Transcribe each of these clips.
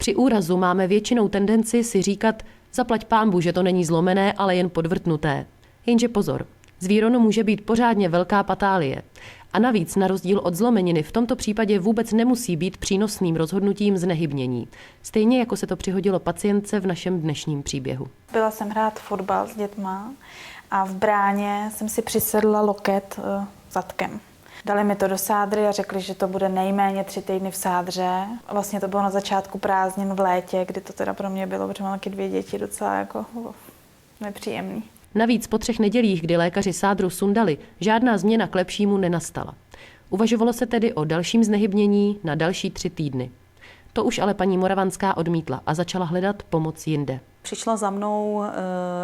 Při úrazu máme většinou tendenci si říkat, zaplať pánbu, že to není zlomené, ale jen podvrtnuté. Jenže pozor, zvírono může být pořádně velká patálie. A navíc, na rozdíl od zlomeniny, v tomto případě vůbec nemusí být přínosným rozhodnutím znehybnění. Stejně jako se to přihodilo pacientce v našem dnešním příběhu. Byla jsem hrát fotbal s dětma a v bráně jsem si přisedla loket zadkem. Dali mi to do sádry a řekli, že to bude nejméně 3 týdny v sádře. Vlastně to bylo na začátku prázdnin v létě, kdy to teda pro mě bylo, protože mám taky 2 děti, docela jako nepříjemný. Navíc po 3 nedělích, kdy lékaři sádru sundali, žádná změna k lepšímu nenastala. Uvažovalo se tedy o dalším znehybnění na další 3 týdny. To už ale paní Moravanská odmítla a začala hledat pomoc jinde. Přišla za mnou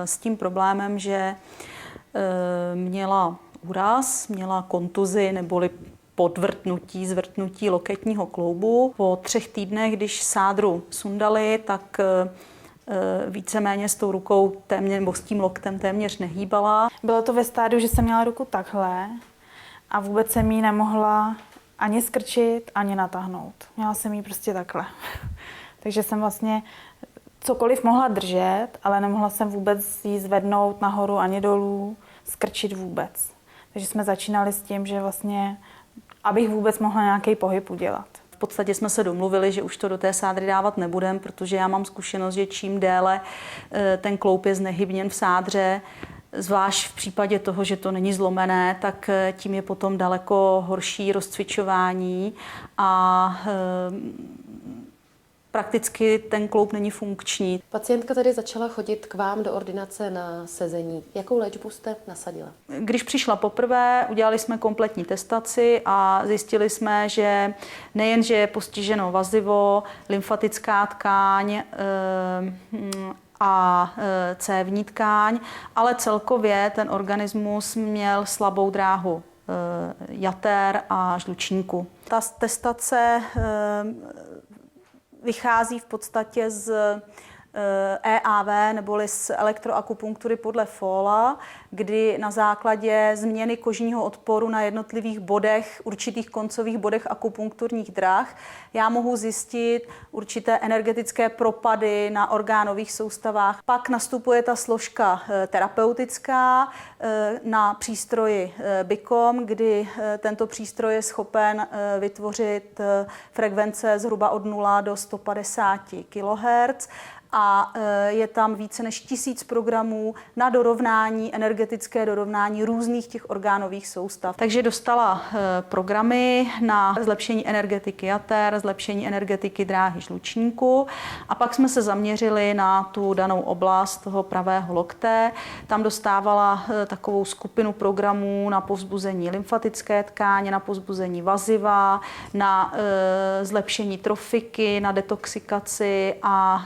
s tím problémem, že měla úraz, měla kontuzi neboli podvrtnutí, zvrtnutí loketního kloubu. Po 3 týdnech, když sádru sundali, tak víceméně s tou rukou téměř, nebo s tím loktem téměř nehýbala. Bylo to ve stádiu, že jsem měla ruku takhle a vůbec jsem ji nemohla ani skrčit, ani natáhnout. Měla jsem ji prostě takhle. Takže jsem vlastně cokoliv mohla držet, ale nemohla jsem vůbec ji zvednout nahoru ani dolů, skrčit vůbec. Takže jsme začínali s tím, že vlastně, abych vůbec mohla nějaký pohyb udělat. V podstatě jsme se domluvili, že už to do té sádry dávat nebudem, protože já mám zkušenost, že čím déle ten kloub je znehybněn v sádře, zvlášť v případě toho, že to není zlomené, tak tím je potom daleko horší rozcvičování a prakticky ten kloub není funkční. Pacientka tedy začala chodit k vám do ordinace na sezení. Jakou léčbu jste nasadila? Když přišla poprvé, udělali jsme kompletní testaci a zjistili jsme, že nejen, že je postiženo vazivo, lymfatická tkáň a cévní tkáň, ale celkově ten organismus měl slabou dráhu jater a žlučníku. Ta testace vychází v podstatě z EAV neboli z elektroakupunktury podle Fola, kdy na základě změny kožního odporu na jednotlivých bodech, určitých koncových bodech akupunkturních drah, já mohu zjistit určité energetické propady na orgánových soustavách. Pak nastupuje ta složka terapeutická na přístroji BICOM, kdy tento přístroj je schopen vytvořit frekvence zhruba od 0 do 150 kHz. A je tam více než 1000 programů na dorovnání, energetické dorovnání různých těch orgánových soustav. Takže dostala programy na zlepšení energetiky jater, zlepšení energetiky dráhy žlučníku a pak jsme se zaměřili na tu danou oblast toho pravého lokte. Tam dostávala takovou skupinu programů na povzbuzení lymfatické tkáně, na povzbuzení vaziva, na zlepšení trofiky, na detoxikaci a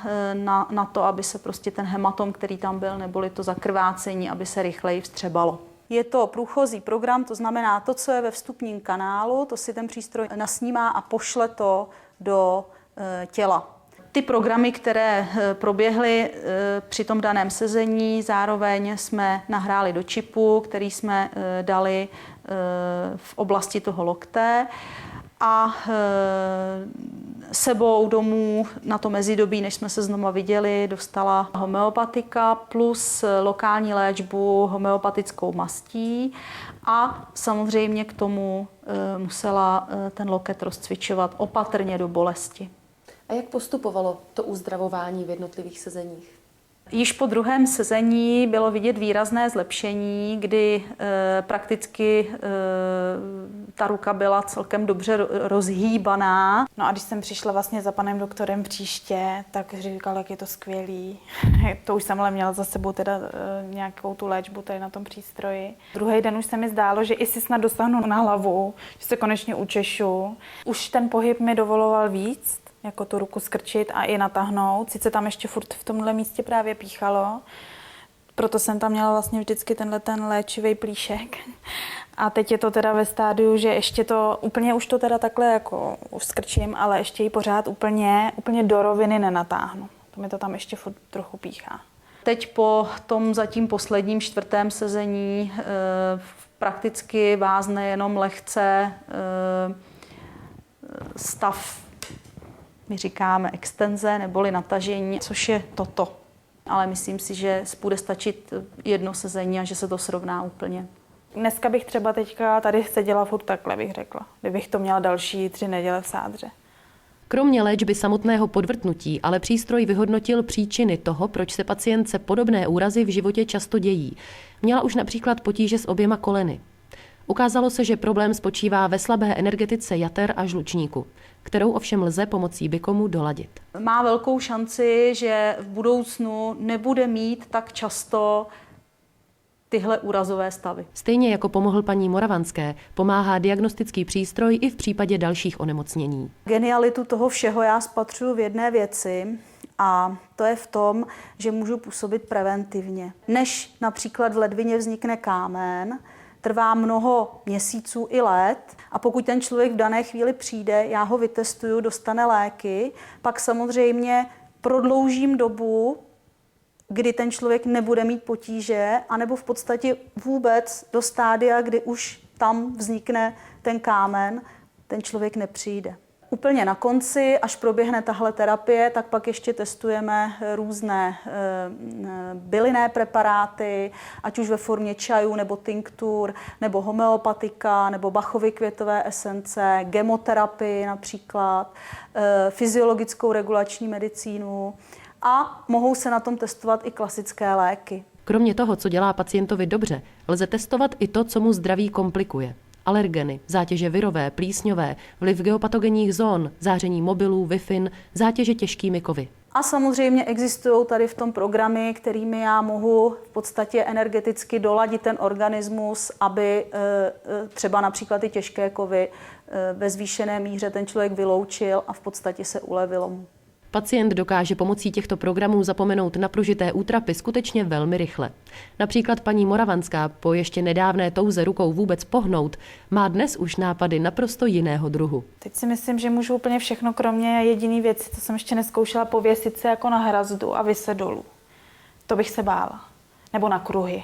na to, aby se prostě ten hematom, který tam byl, neboli to zakrvácení, aby se rychleji vstřebalo. Je to průchozí program, to znamená to, co je ve vstupním kanálu, to si ten přístroj nasnímá a pošle to do těla. Ty programy, které proběhly při tom daném sezení, zároveň jsme nahráli do čipu, který jsme dali v oblasti toho lokte. A sebou domů na to mezidobí, než jsme se znova viděli, dostala homeopatika plus lokální léčbu homeopatickou mastí a samozřejmě k tomu musela ten loket rozcvičovat opatrně do bolesti. A jak postupovalo to uzdravování v jednotlivých sezeních? Již po druhém sezení bylo vidět výrazné zlepšení, kdy prakticky ta ruka byla celkem dobře rozhýbaná. No a když jsem přišla vlastně za panem doktorem příště, tak říkal, jak je to skvělý. To už jsem ale měla za sebou teda nějakou tu léčbu tady na tom přístroji. Druhý den už se mi zdálo, že i si snad dosáhnu na hlavu, že se konečně učešu. Už ten pohyb mi dovoloval víc, jako tu ruku skrčit a i natáhnout. Sice tam ještě furt v tomhle místě právě píchalo, proto jsem tam měla vlastně vždycky ten léčivý plíšek. A teď je to teda ve stádiu, že ještě to úplně už to teda takhle jako už skrčím, ale ještě ji pořád úplně do roviny nenatáhnu. To mi to tam ještě furt trochu píchá. Teď po tom zatím posledním 4. sezení prakticky vázne jenom lehce stav My říkáme extenze neboli natažení, což je toto. Ale myslím si, že bude stačit jedno sezení a že se to srovná úplně. Dneska bych třeba teďka tady seděla furt takhle, bych řekla, kdybych to měla další 3 neděle v sádře. Kromě léčby samotného podvrtnutí ale přístroj vyhodnotil příčiny toho, proč se pacientce podobné úrazy v životě často dějí. Měla už například potíže s oběma koleny. Ukázalo se, že problém spočívá ve slabé energetice jater a žlučníku, kterou ovšem lze pomocí Bikomu doladit. Má velkou šanci, že v budoucnu nebude mít tak často tyhle úrazové stavy. Stejně jako pomohl paní Moravanské, pomáhá diagnostický přístroj i v případě dalších onemocnění. Genialitu toho všeho já spatřuji v jedné věci a to je v tom, že můžu působit preventivně. Než například v ledvině vznikne kámen, trvá mnoho měsíců i let a pokud ten člověk v dané chvíli přijde, já ho vytestuju, dostane léky, pak samozřejmě prodloužím dobu, kdy ten člověk nebude mít potíže, anebo v podstatě vůbec do stádia, kdy už tam vznikne ten kámen, ten člověk nepřijde. Úplně na konci, až proběhne tahle terapie, tak pak ještě testujeme různé bylinné preparáty, ať už ve formě čajů, nebo tinktur, nebo homeopatika, nebo Bachovy květové esence, gemoterapii například, fyziologickou regulační medicínu a mohou se na tom testovat i klasické léky. Kromě toho, co dělá pacientovi dobře, lze testovat i to, co mu zdraví komplikuje. Alergeny, zátěže virové, plísňové, vliv geopatogenních zón, záření mobilů, Wi-Fi, zátěže těžkými kovy. A samozřejmě existují tady v tom programy, kterými já mohu v podstatě energeticky doladit ten organismus, aby třeba například ty těžké kovy ve zvýšené míře ten člověk vyloučil a v podstatě se ulevilo mu. Pacient dokáže pomocí těchto programů zapomenout na prožité útrapy skutečně velmi rychle. Například paní Moravanská po ještě nedávné touze rukou vůbec pohnout má dnes už nápady naprosto jiného druhu. Teď si myslím, že můžu úplně všechno, kromě jediný věci, co jsem ještě neskoušela, pověsit se jako na hrazdu a vyset dolů. To bych se bála. Nebo na kruhy.